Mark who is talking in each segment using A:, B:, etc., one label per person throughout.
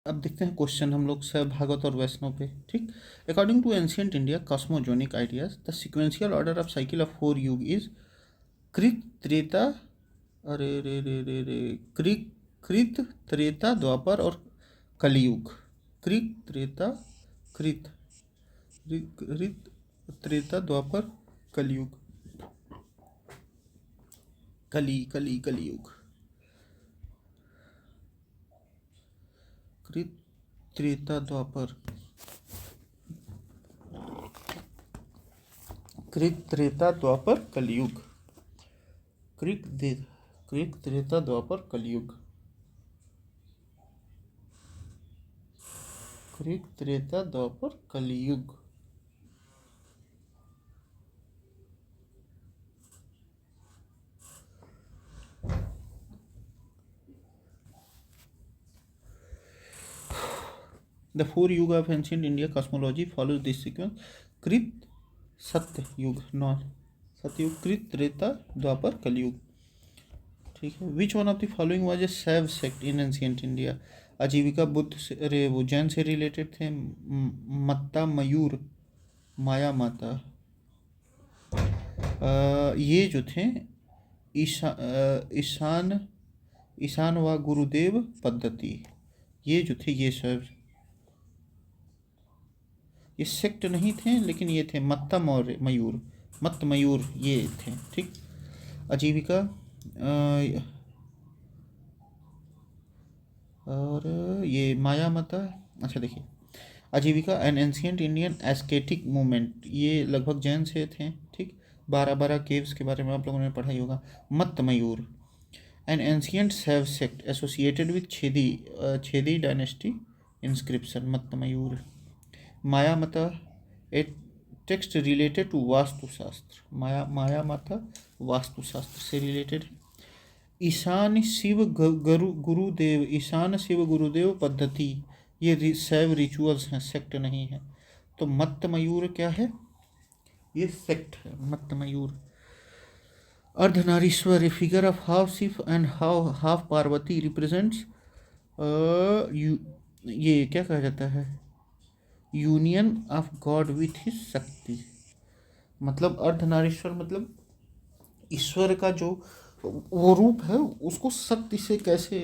A: अब देखते हैं क्वेश्चन हम लोग से भागवत और वैष्णव पे। ठीक। According to ancient India cosmogonic ideas the sequential order of cycle of 4 yuga is कृत त्रेता, अरे रे रे रे रे कृत कृत त्रेता द्वापर और कलयुग। कृत त्रेता कृत कृत त्रेता द्वापर कलयुग। कलियुग। कृत त्रेता द्वापर कृत त्रेता द्वापर कलयुग। कृत त्रेता द्वापर कलयुग। कृत त्रेता द्वापर कलयुग। The 4 युग of ancient India cosmology follows this sequence: कृत सत्य युग, नॉन सतयुग, कृत त्रेता द्वापर कलयुग। ठीक है। Which one of the following was a शैव सेक्ट इन एंशियंट इंडिया? आजीविका बुद्ध से, अरे वो जैन से रिलेटेड थे। मत्ता मयूर, माया माता, ये जो थे ईशान ईशान व गुरुदेव पद्धति, ये जो थे ये सब ये सेक्ट नहीं थे, लेकिन ये थे मत्ता मयूर, मत मयूर ये थे। ठीक। आजीविका और ये माया माता। अच्छा देखिए, आजीविका एन एंशियंट इंडियन एस्केटिक मूवमेंट, ये लगभग जैन से थे। ठीक। 12 केव्स के बारे में आप लोगों ने पढ़ा ही होगा। मत मयूर एन एंशियंट सैव sect associated with Chhedi dynasty inscription, मत मयूर। माया माता ए टेक्स्ट रिलेटेड टू वास्तुशास्त्र, माया माता वास्तुशास्त्र से रिलेटेड। ईशान शिव गुरुदेव, ईशान शिव गुरुदेव पद्धति, ये शैव रिचुअल्स हैं, सेक्ट नहीं है। तो मत्त मयूर क्या है? ये सेक्ट है, Mattamayura. Ardhanarishvara, a figure of half Shiva and half Parvati represents ये क्या कहा जाता है? Union of god with his Shakti. मतलब अर्धनारीश्वर मतलब ईश्वर का जो वो रूप है उसको शक्ति से कैसे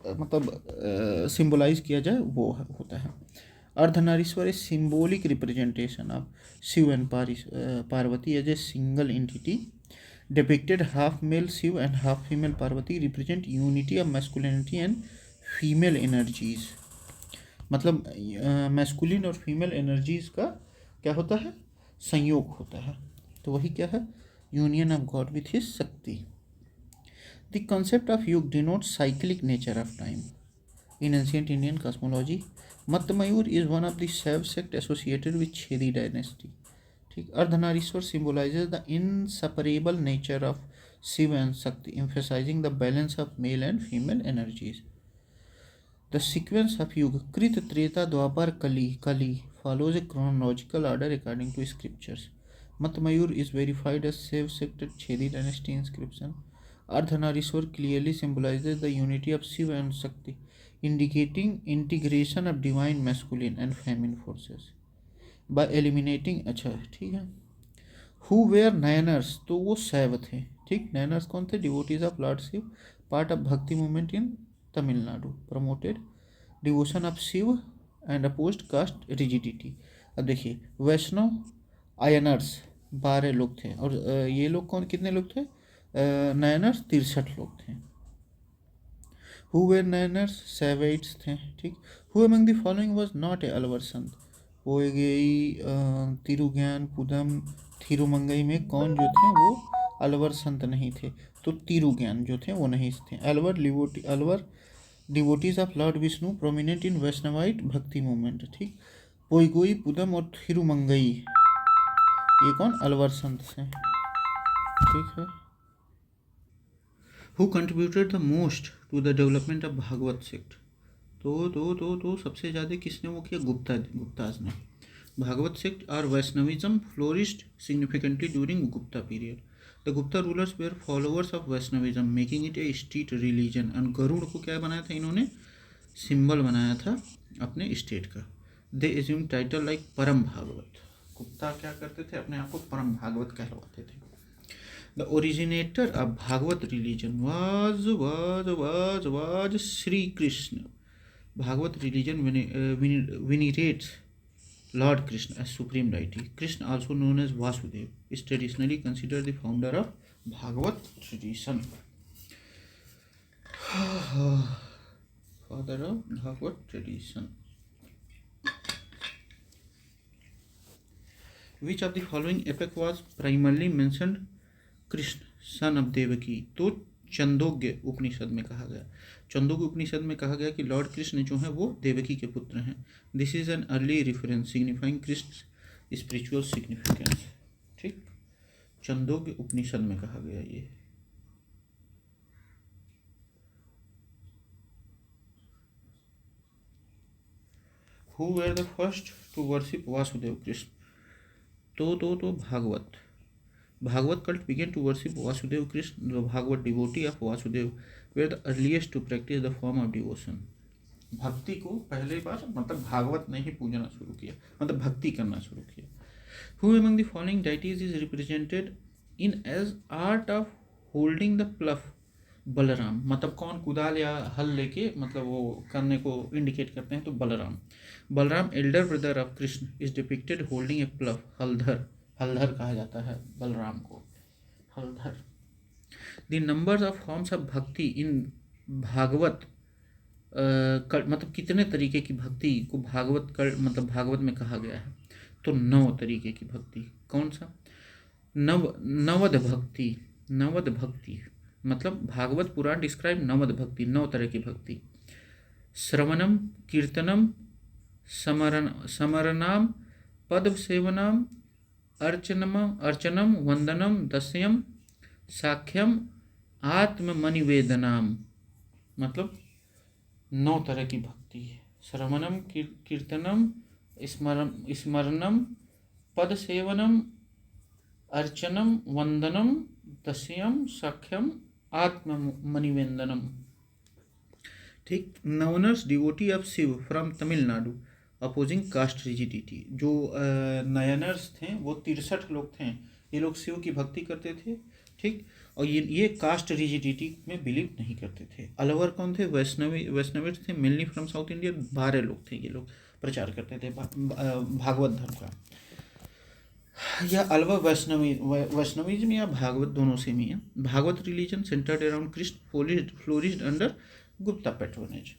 A: मतलब सिंबलाइज किया जाए, वो होता है। Ardhanarishvara is symbolic representation of Shiva and Parvati as a single entity depicted. Half male Shiv and half female Parvati represent unity of masculinity and female energies. मतलब मैस्कुलिन और फीमेल एनर्जीज का क्या होता है? संयोग होता है। तो वही क्या है? Union of god with his शक्ति। द concept of युग denotes cyclic nature of time in ancient Indian cosmology. Matmayur is one of the Shaiv sect associated with Chedi dynasty. ठीक। Ardhanarishvara symbolizes the inseparable nature of Shiva and Shakti, emphasizing the balance of male and female energies. The sequence of Yuga Krita Treta Dwapar Kali follows a chronological order according to scriptures. Matmayur is verified as Shiv sect Chedi dynasty inscription. Ardhanarishwar clearly symbolizes the unity of Shiva and Shakti, indicating integration of divine masculine and feminine forces by eliminating। अच्छा ठीक है। Who where नयनर्स, तो वो शैव थे। ठीक। नयनर्स कौन थे? Devotees of lord Shiva, part of bhakti movement in Tamil Nadu, promoted devotion of Shiva and opposed caste rigidity. अब देखिए, वैष्णव आयनर्स 12 लोग थे, और ये लोग कौन, कितने लोग थे? नयनर्स 63 लोग थे। हु वेयर नयनर्स सेवेट्स थे। ठीक। Who among the following was not a Alwar संत? वो गई तिरुज्ञान पुदम थिरुमंगई में कौन जो थे वो अलवर संत नहीं थे? तो तिरुज्ञान जो थे वो नहीं थे। Alwar devotees of Lord Vishnu prominent in Vaishnavite भक्ति मूवमेंट। ठीक। पोईगोई पुदम और थिरुमंगई ये कौन? अलवर संत से। ठीक है। Who contributed the most to the development of Bhagavata sect? तो सबसे ज़्यादा किसने वो किया? गुप्ताज ने। भागवत सेक्ट और Vaishnavism flourished significantly during Gupta period. The Gupta rulers were followers of Vaishnavism, making it a state religion. और गरुड़ को क्या बनाया था इन्होंने? सिंबल बनाया था अपने स्टेट का। दे एज्यूम टाइटल लाइक परम भागवत। गुप्ता क्या करते थे, अपने आप को परम भागवत कहलवाते थे। The originator of Bhagavata religion was Shri Krishna. Bhagavata religion venerates Lord Krishna as supreme deity. Krishna, also known as Vasudev, is traditionally considered the founder of Bhagavad tradition. Father of Bhagavad tradition. Which of the following epic was primarily mentioned? Krishna son of Devaki. तो छंदोग्य उपनिषद में कहा गया, छंदोग्य उपनिषद में कहा गया कि Lord Krishna जो है वो देवकी के पुत्र हैं। This is an early reference signifying Krishna spiritual significance. ठीक, छंदोग्य उपनिषद में कहा गया ये। Who were the first to worship Vasudeva Krishna? तो Bhagavata cult began to worship Vasudev Krishna. The Bhagavad devotee of Vasudev were the earliest to practice the form of devotion. भक्ति को पहले बार मतलब भागवत ने ही पूजना शुरू किया, मतलब भक्ति करना शुरू किया। Who among the following deities is represented in as art of holding the plough? Balram. मतलब कौन कुदाल या हल लेके मतलब वो करने को इंडिकेट करते हैं, तो Balaram. Balaram elder brother of Krishna is depicted holding a plough. Haldhar, Haldhar कहा जाता है बलराम को, Haldhar. The numbers of forms of bhakti in Bhagavat मतलब कितने तरीके की भक्ति को भागवत मतलब भागवत में कहा गया है? तो 9 तरीके की भक्ति। कौन सा? नवद भक्ति। नवद भक्ति मतलब भागवत पुराण डिस्क्राइब नवद भक्ति, 9 तरह की भक्ति। श्रवणम, कीर्तनम, समरनाम, पद सेवनम, अर्चनम, वंदनम, दस्यम, साख्यम, आत्मनिवेदनम। मतलब 9 तरह की भक्ति है। श्रवणम, कीर्तनम, स्मरणम, पद सेवनम, अर्चनम, वंदनम, दस्यम, साख्यम, आत्मनिवेदनम। ठीक। Nayanars devotee of Shiva from Tamil Nadu opposing caste rigidity. जो नयनर्स थे वो 63 लोग थे, ये लोग शिव की भक्ति करते थे। ठीक, और ये कास्ट रिजिडिटी में बिलीव नहीं करते थे। अलवर कौन थे? वैष्णविट थे, मेनली फ्रॉम साउथ इंडिया। 12 लोग थे, ये लोग प्रचार करते थे भागवत धर्म का। या अलवर वैष्णविज्म या भागवत दोनों सेम ही है। Bhagavata religion centred around Krishna flourished under Gupta patronage.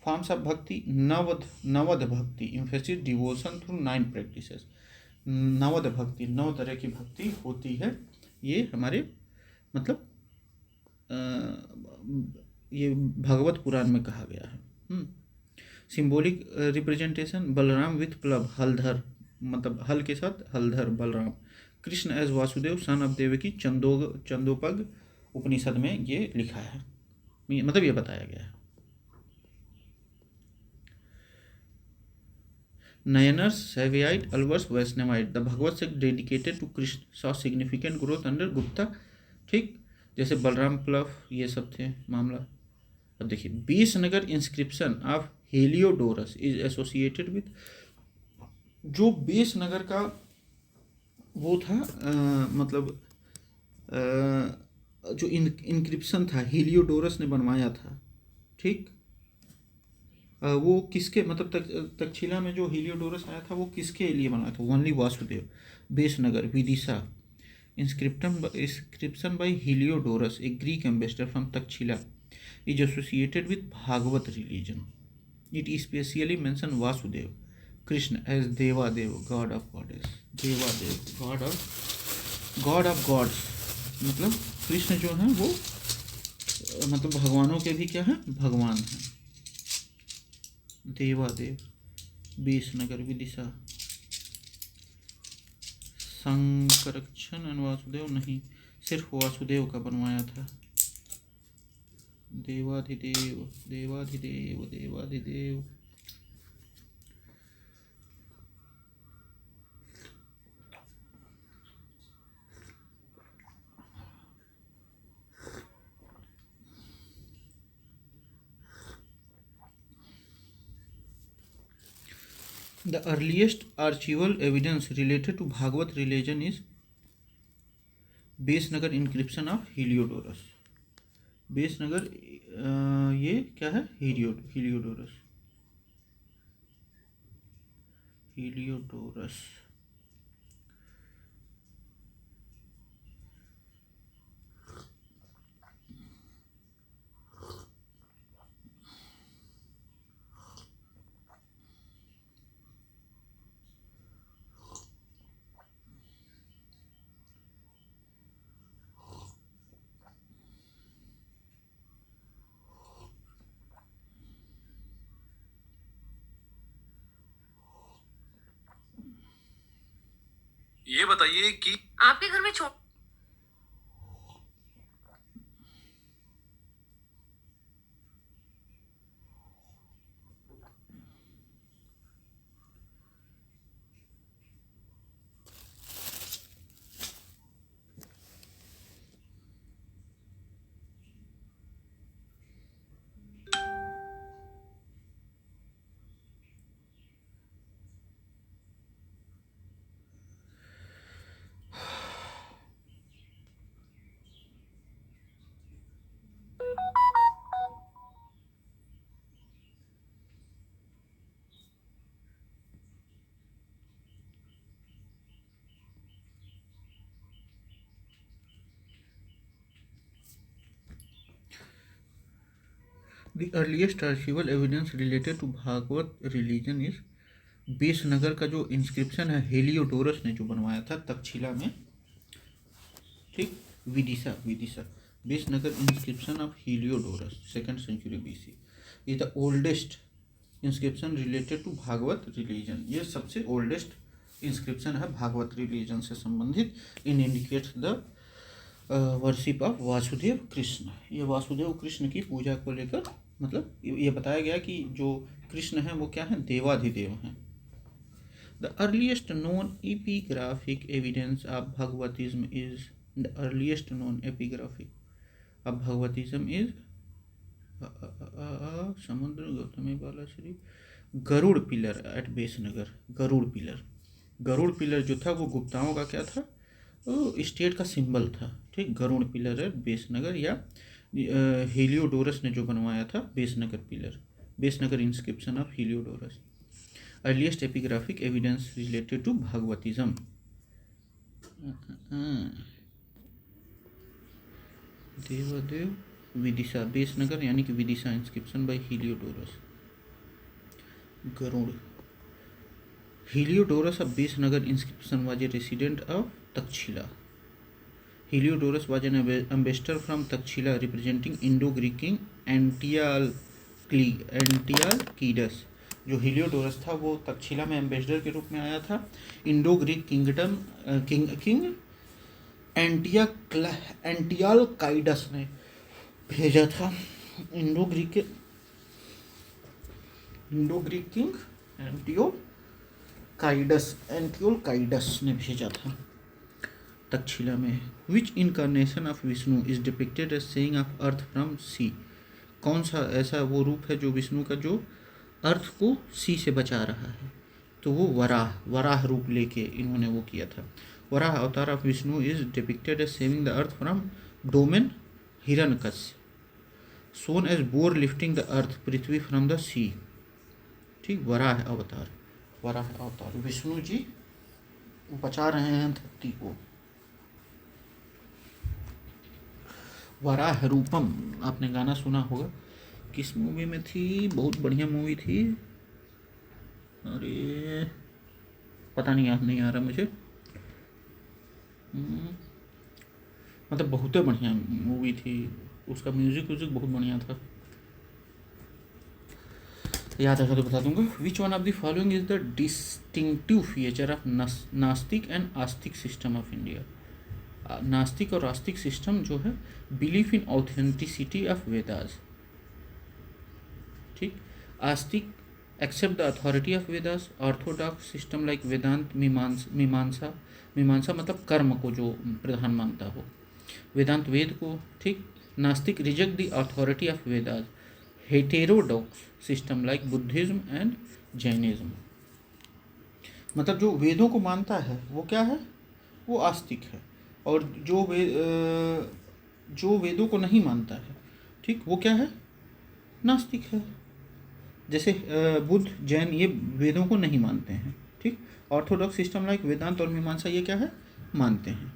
A: Forms of bhakti Navadha bhakti emphasis devotion through 9 practices. Navadha bhakti 9 तरह की भक्ति होती है। ये हमारे मतलब ये भागवत पुराण में कहा गया है। Symbolic representation Balaram with plough, Haldhar मतलब हल के साथ Haldhar Balaram. Krishna as Vasudeva son of Devaki Chandogya Upanishad में ये लिखा है, मतलब ये बताया गया है। Nayanars, Saivite, Alvars, Vaishnavite. The Bhagavad Gita dedicated to Krishna saw significant growth under Gupta। ठीक, जैसे बलराम प्लव ये सब थे मामला। अब देखिए 20 नगर inscription of Heliodorus is associated with. जो 20 नगर का वो था मतलब जो इंक्रिप्शन था हेलियोडोरस ने बनवाया था। ठीक, वो किसके मतलब तक्षशिला में जो हेलियोडोरस आया था वो किसके लिए बनाया था? Only Vasudev. Besnagar Vidisha inscription by Heliodorus, a Greek ambassador from Takshila, is associated with Bhagavad religion. It especially mentions Vasudev, Krishna as Devadev, god of goddess. Devadev, god of gods। मतलब कृष्ण जो है वो मतलब भगवानों के भी क्या है? भगवान है। देवादेव, बेसनगर विदिशा। संकरक्षण एंड वासुदेव नहीं, सिर्फ वासुदेव का बनवाया था। Devadhideva Devadhideva Devadhideva. The earliest archival evidence related to Bhagavata religion is Besnagar inscription of Heliodorus. Besnagar ये क्या है? हीलियोडोरस। हीलियोडोरस
B: ये बताइए कि आपके घर में
A: the earliest archival evidence related to Bhagavata religion is Besnagar का जो इंस्क्रिप्शन है हेलियोडोरस ने जो बनवाया था तक्षशिला में, ठीक, Vidisha Vidisha Besnagar inscription of Heliodorus 2nd century BC is the oldest inscription related to Bhagavata religion. ये सबसे ओल्डेस्ट इंस्क्रिप्शन है भागवत रिलीजन से संबंधित। In indicates the worship of Vasudeva Krishna. ये वासुदेव कृष्ण की पूजा को लेकर, मतलब ये बताया गया कि जो कृष्ण हैं वो क्या हैं? देवाधिदेव हैं। The earliest known epigraphic evidence of Bhagavatism is the earliest known epigraphic of Bhagavatism is Samudra Gautami Balashri Garuda pillar at Besnagar. Garuda pillar जो था वो गुप्ताओं का क्या था? वो स्टेट का सिंबल था, ठीक। गरुड़ पिलर एट बेसनगर, या हेलियोडोरस ने जो बनवाया था Besnagar pillar, Besnagar inscription of Heliodorus. Earliest epigraphic evidence related to Bhagavatism Devadeva Vidisha Besnagar, यानी कि Vidisha inscription by Heliodorus. Garuda Heliodorus of Besnagar inscription was a resident of Takshila. Heliodorus was an ambassador from Takshila representing Indo-Greek king Antiochus। जो हीलियोडोरस था वो तक्षशिला में ambassador के रूप में आया था। इंडो ग्रीक किंगडम किंग एंटियालकाइडस ने भेजा था। इंडो ग्रीक किंग एंटियोलकाइडस ने भेजा था तक्षशिला में। Which incarnation of Vishnu is depicted as saving of earth from sea. कौन सा ऐसा वो रूप है जो विष्णु का जो अर्थ को सी से बचा रहा है? तो वो वराह रूप लेके इन्होंने वो किया था। Varaha avatar of Vishnu is depicted as saving the earth from demon Hiranyakashyap, shown as boar lifting the earth Prithvi from the sea. ठीक, वराह अवतार विष्णु जी बचा रहे हैं धरती को। वराह रूपम, आपने गाना सुना होगा, किस मूवी में थी? बहुत बढ़िया मूवी थी, अरे पता नहीं, याद नहीं आ रहा मुझे। मतलब बहुत बढ़िया मूवी थी, उसका म्यूजिक बहुत बढ़िया था। याद आएगा तो बता दूंगा। Which one of the following is the distinctive feature of nastik and astik system of India. Nastik और आस्तिक सिस्टम जो है, belief in authenticity of Vedas. ठीक, astik accept the authority of Vedas. Orthodox system like Vedanta Mimamsa मतलब कर्म को जो प्रधान मानता हो, वेदांत वेद को। ठीक, nastik reject the authority of Vedas. Heterodox system like Buddhism and Jainism. मतलब जो वेदों को मानता है वो क्या है, वो आस्तिक है। और जो वेदों को नहीं मानता है, ठीक, वो क्या है, नास्तिक है। जैसे बुद्ध, जैन, ये वेदों को नहीं मानते हैं, ठीक। ऑर्थोडॉक्स सिस्टम लाइक वेदांत और मीमांसा ये क्या है, मानते हैं।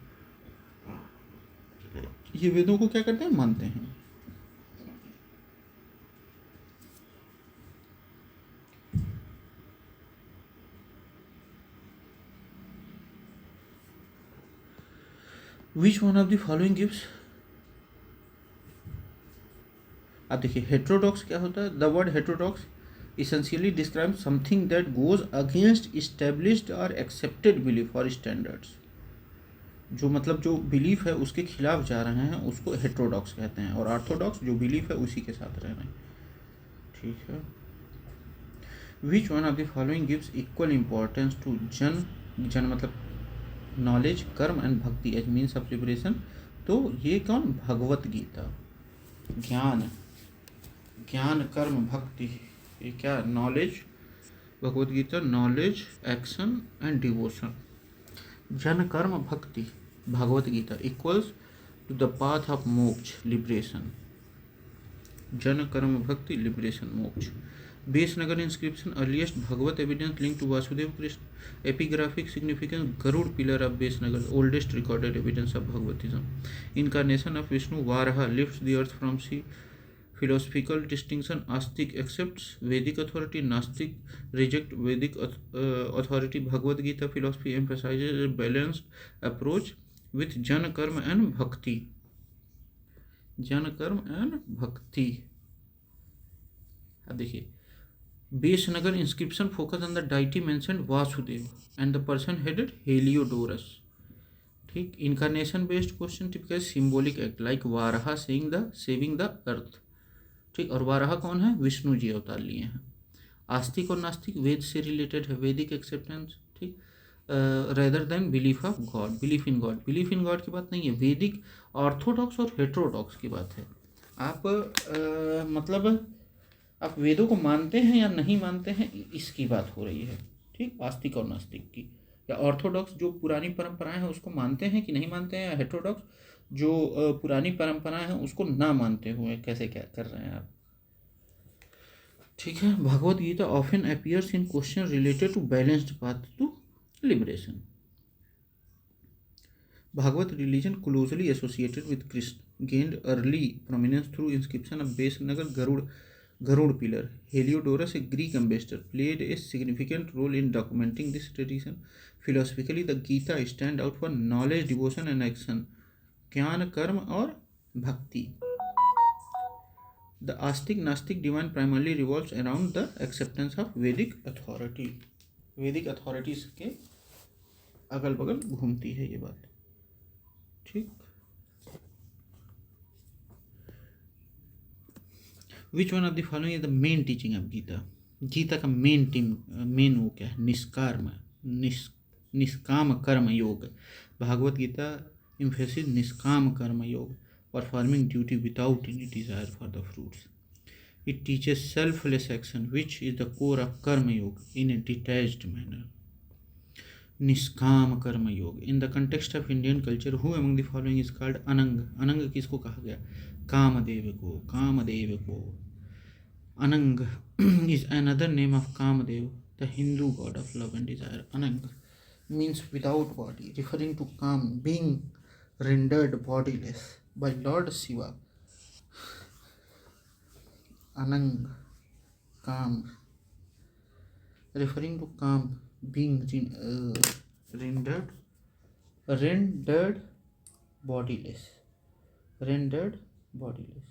A: ये वेदों को क्या करते हैं, मानते हैं। विच one of the following gives, अब देखिए हेट्रोडॉक्स क्या होता है। The word heterodox essentially describes something that goes against established or accepted belief or standards। जो मतलब जो बिलीफ है उसके खिलाफ जा रहे हैं उसको हेट्रोडॉक्स कहते हैं, और ऑर्थोडॉक्स जो बिलीफ है उसी के साथ रह रहे हैं, ठीक है। Which one of the following gives equal importance to जन, जन मतलब नॉलेज, कर्म एंड भक्ति एज मीन्स ऑफ लिबरेशन। तो ये कौन, भगवत गीता। ज्ञान, ज्ञान कर्म भक्ति, ये क्या, knowledge, Bhagavad Gita knowledge, action and devotion. Gyan karma bhakti Bhagavad Gita equals to the path of moksha, liberation. Gyan karma bhakti liberation moksha. Besnagar inscription earliest Bhagavata evidence link to Vasudeva Krishna. Epigraphic significance Garuda pillar of Besnagar, oldest recorded evidence of Bhagavatism. Incarnation of Vishnu, Varaha lifts the earth from sea. Philosophical distinction, Astic accepts Vedic authority, Nastic reject Vedic authority. Bhagavad Gita philosophy emphasizes a balanced approach with Jana Karma and Bhakti. Jana Karma and Bhakti. अब देखिए Besnagar inscription focus on the deity mentioned Vasudev and the person headed Heliodorus. ठीक, incarnation based question typical symbolic act like Varaha saying the saving the earth, ठीक। और वाराह कौन है, विष्णु जी अवतार लिए हैं। आस्तिक और नास्तिक वेद से रिलेटेड है, वैदिक एक्सेप्टेंस, ठीक, rather than belief of God, belief in God. Belief in God की बात नहीं है, वैदिक ऑर्थोडॉक्स और हेट्रोडॉक्स की बात है। आप मतलब आप वेदों को मानते हैं या नहीं मानते हैं, इसकी बात हो रही है, ठीक। आस्तिक और नास्तिक की, या ऑर्थोडॉक्स जो पुरानी परंपराएं हैं उसको मानते हैं कि नहीं मानते हैं, या हेट्रोडॉक्स जो पुरानी परंपराएं हैं उसको ना मानते हुए कैसे क्या कर रहे हैं आप, ठीक है। Bhagavad Gita often appears in question related to balanced path to liberation. Bhagavata religion closely associated with Krishna gained early prominence through inscription of Besnagar Garuda pillar. Heliodorus, a Greek ambassador, played a significant role in documenting this tradition. Philosophically, the Gita stand out for knowledge, devotion and action, ज्ञान कर्म और भक्ति। The astika nastika divine primarily revolves around the acceptance of Vedic authority. Vedic authorities के अगल बगल घूमती है ये बात, ठीक। Which one of the following is the main teaching of Gita. Gita का मेन वो क्या है, निष्काम कर्म योग। भागवत गीता emphasis निष्काम कर्म योग, performing duty without any desire for the fruits. It teaches selfless action, which is the core of karma yoga, in a detached manner. निष्काम कर्म योग। In the context of Indian culture, who among the following is called अनंग। अनंग किसको कहा गया, कामदेव को, कामदेव को। अनंग is another name of Kamadev, the Hindu god of love and desire. Anang means without body, referring to Kam, being rendered bodiless by Lord Shiva. Anang, Kam, referring to Kam, being rendered bodiless, rendered bodiless,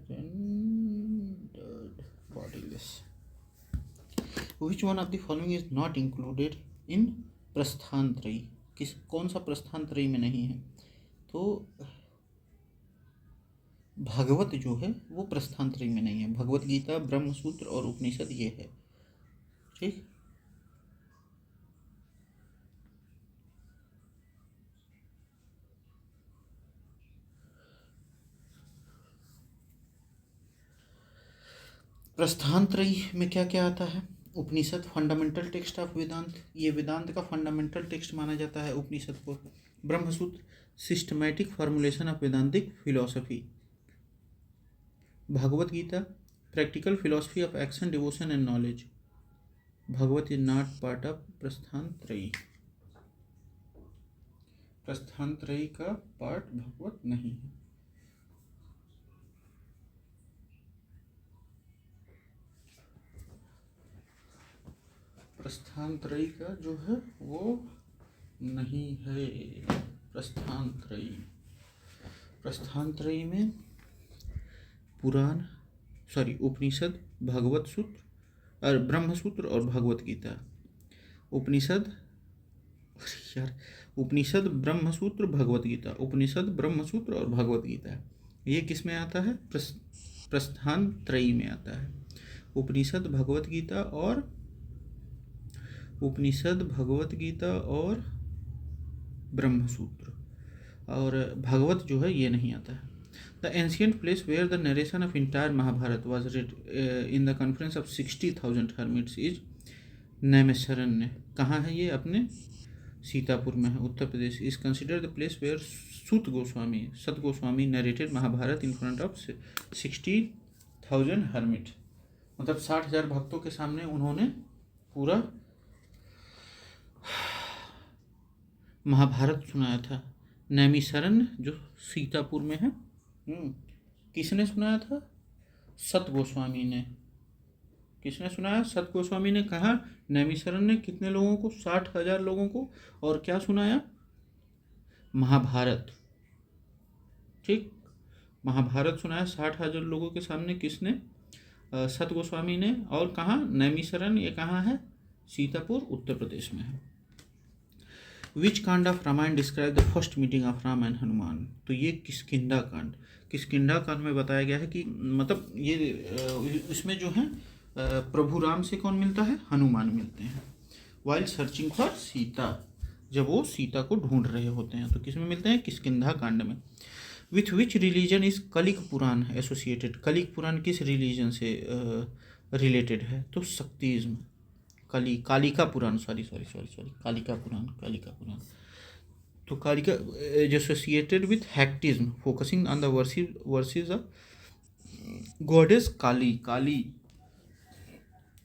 A: rendered bodiless. Which one of the following is not included in प्रस्थान त्रयी। कौन सा प्रस्थान त्रयी में नहीं है, तो भागवत जो है वो प्रस्थान त्रयी में नहीं है। भगवत गीता, ब्रह्म सूत्र और उपनिषद ये है, ठीक। प्रस्थान त्रयी में क्या क्या आता है, उपनिषद फंडामेंटल टेक्स्ट ऑफ वेदांत, ये वेदांत का फंडामेंटल टेक्स्ट माना जाता है उपनिषद को। Brahmasutra systematic formulation of Vedantic philosophy. Bhagavad Gita practical philosophy of action devotion and knowledge. Bhagavad is not part of Prasthana Trayi, प्रस्थान त्रयी का पार्ट भगवत नहीं है। प्रस्थान त्रयी का जो है वो नहीं है। प्रस्थान त्रयी, प्रस्थान त्रयी में पुराण उपनिषद, भगवत सूत्र और ब्रह्मसूत्र और भगवत गीता। उपनिषद उपनिषद ब्रह्मसूत्र भगवत गीता, उपनिषद ब्रह्मसूत्र और भगवत गीता, ये किस में आता है? प्रस्थान त्रयी में आता है। उपनिषद भगवत गीता और ब्रह्मसूत्र, और भगवत जो है ये नहीं आता है। The ancient place where the narration of entire Mahabharata was read in the conference of 60,000 hermits is Naimisharanya. कहाँ है ये? अपने सीतापुर में है, Uttar Pradesh. Is consider the place where Suta Goswami narrated Mahabharata in front of 60,000 hermit. मतलब 60,000 भक्तों के सामने उन्होंने पूरा महाभारत सुनाया था। नैमिषारण्य जो सीतापुर में है, किसने सुनाया था? सत गोस्वामी ने। किसने सुनाया? सत गोस्वामी ने। कहा नैमिषारण्य ने कितने लोगों को? 60,000 लोगों को। और क्या सुनाया? महाभारत। ठीक, महाभारत सुनाया 60,000 लोगों के सामने। किसने? सत गोस्वामी ने। और कहाँ? नैमिषारण्य। ये कहाँ है? सीतापुर, उत्तर प्रदेश में है। Which Kanda of Ramayana describe the first meeting of Rama and Hanuman? तो ये किष्किंधा कांड, किष्किंधा कांड में बताया गया है कि मतलब ये इसमें जो है प्रभु राम से कौन मिलता है? हनुमान मिलते हैं। वाइल सर्चिंग फॉर सीता, जब वो सीता को ढूंढ रहे होते हैं, तो किस में मिलते हैं? किष्किंधा कांड में। With which religion is Kalika Purana associated? Kalika Purana किस रिलीजन से रिलेटेड है? तो शक्तिज्म। कालिका पुराण, सॉरी कालिका पुराण। तो Kalika is associated with Shaktism focusing on the verses of goddess Kali,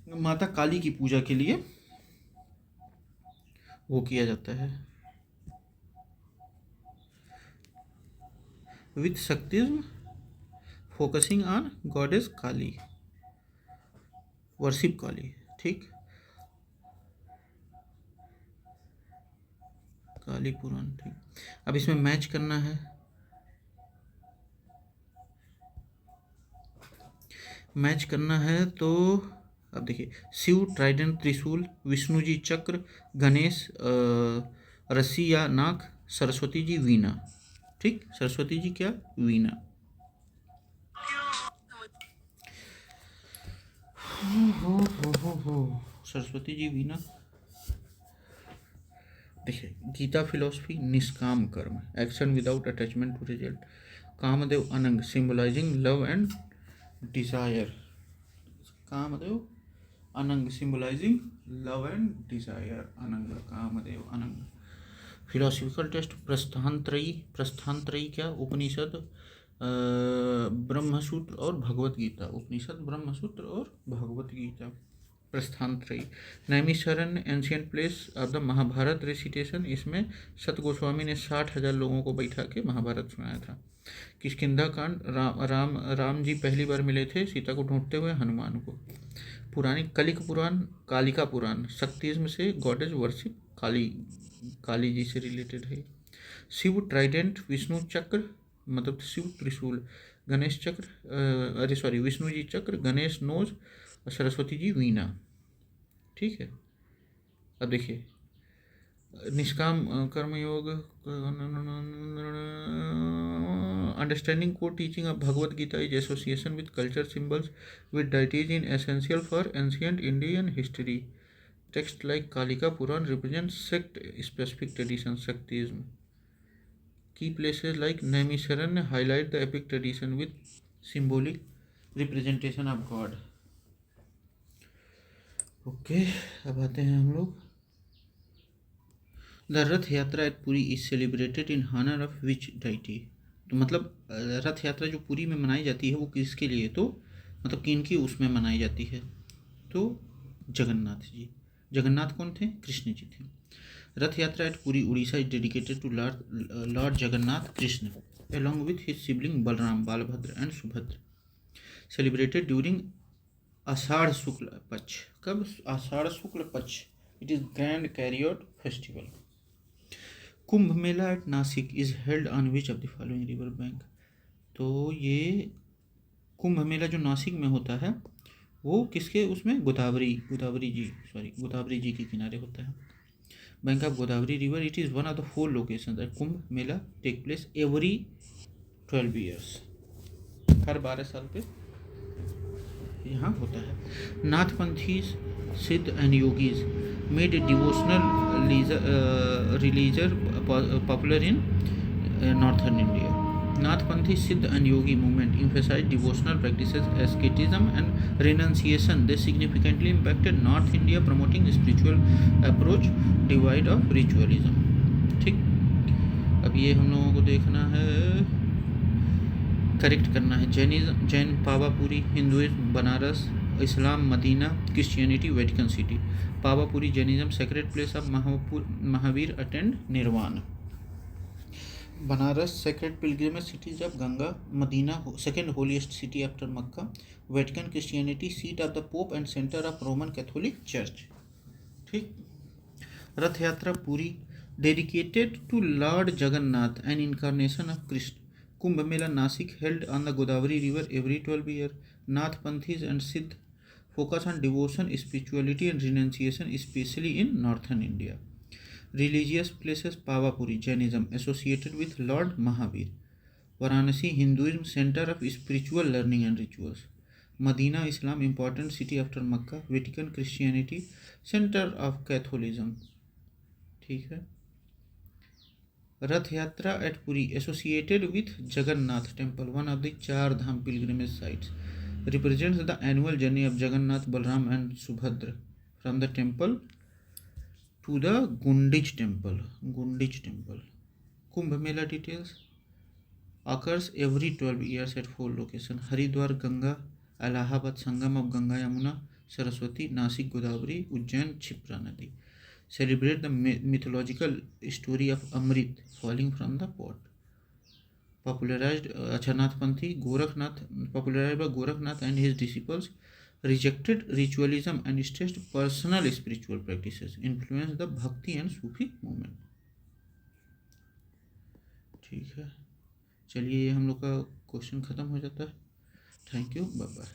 A: माता काली की पूजा के लिए वो किया जाता है। With Shaktism focusing on goddess Kali, worship Kali. ठीक, काली पुराण। ठीक, अब इसमें मैच करना है। तो अब देखिए, शिव ट्राइडेंट त्रिशूल, विष्णु जी चक्र, गणेश रस्सी या नाक, सरस्वती जी वीणा। ठीक, सरस्वती जी क्या? वीणा। सरस्वती जी वीणा। देखिए, Gita philosophy nishkam karma, action without attachment to result. Kamadeva Anang symbolizing love and desire. Kamadeva Anang symbolizing love and Dzire. अनंग, कामदेव अनंग। फिलोसफिकल टेस्ट प्रस्थान त्रयी क्या? उपनिषद ब्रह्मसूत्र और भगवत गीता। उपनिषद ब्रह्मसूत्र और भगवत Gita. Prasthan Trayi. Naimisharanya ancient place of the Mahabharata recitation, इसमें सत गोस्वामी ने 60,000 लोगों को बैठा के महाभारत सुनाया था। किष्किंधा कांड, राम जी पहली बार मिले थे सीता को ढूंढते हुए हनुमान को। पुरानी कालिका पुराण, शक्तिज्म से गॉडेज वर्शिप काली जी से रिलेटेड है। शिव ट्राइडेंट, विष्णु चक्र मतलब शिव त्रिशूल, गणेश चक्र विष्णु जी चक्र, गणेश नोज और सरस्वती जी वीणा। ठीक है, अब देखिए nishkam karmayoga, understanding core teaching of Bhagavad Gita is association with culture symbols with deities in essential for ancient Indian history. Text like Kalika Purana represent sect specific tradition Shaktism. Key places like Naimisharanya highlight the epic tradition with symbolic representation of god. Okay, अब आते हैं हम लोग। The Rath Yatra at Puri is celebrated in honour of which deity. तो मतलब रथ यात्रा जो पुरी में मनाई जाती है वो किसके लिए, तो मतलब किनकी उसमें मनाई जाती है, तो जगन्नाथ जी। जगन्नाथ कौन थे, कृष्ण जी थे। Rath Yatra at Puri Orissa is dedicated to lord Jagannath Krishna along with his sibling Balram, Balabhadra and Subhadra, celebrated during Ashadha Shukla Paksha. कब, Ashadha Shukla Paksha. It is grand chariot festival. Kumbh Mela at Nashik is held on which of the following river bank. तो ये कुंभ मेला जो नासिक में होता है वो किसके उसमें, गोदावरी जी के किनारे होता है, bank of Godavari river. It is one of the 4 location that Kumbh Mela take place every 12 years. हर 12 साल पे यहाँ होता है। Nathpanthis, Siddha and yogis made a devotional religion popular in northern India. Nathpanthi, Siddha and Yogi movement emphasized devotional practices, asceticism and renunciation. They significantly impacted North India, promoting spiritual approach devoid of ritualism. ठीक, अब ये हम लोगों को देखना है, correct करना है। Jain Pawapuri, Hinduism Banaras, Islam Medina, Christianity Vatican city. Pawapuri Jainism, sacred place of Mahavir attend nirvana. Banaras, sacred pilgrimage cities of Ganga. Medina, second holiest city after Mecca. Vatican, Christianity, seat of the Pope and centre of Roman Catholic church. ठीक। Rath Yatra Puri, dedicated to lord Jagannath and incarnation of Krishna. Kumbh Mela Nashik, held on the Godavari river every 12 year. Nathpanthis and सिद्ध focus on devotion, spirituality and renunciation, specially in northern India. Religious places, Pavapuri, Jainism, associated with Lord Mahavir. Varanasi, Hinduism, center of spiritual learning and rituals. Medina, Islam, important city after Makkah. Vatican, Christianity, center of Catholicism. ठीक है। Rath Yatra at Puri, associated with Jagannath temple, one of the चार धाम pilgrimage sites. Represents the annual journey of Jagannath, Balram and Subhadra from the temple to the Gundich temple. Kumbh Mela details occurs every 12 years at 4 locations: Haridwar, Ganga, Allahabad, Sangam of Ganga Yamuna, Saraswati, Nasik, Godavari, Ujjain, Chipra Nadi. Celebrate the mythological story of Amrit falling from the pot. Popularized Nathpanthi, Gorakhnath, popularized by Gorakhnath and his disciples, rejected ritualism and stressed personal spiritual practices, influenced the Bhakti and Sufi movement. ठीक है, चलिए ये हम लोग का question ख़त्म हो जाता है। Thank you, bye bye.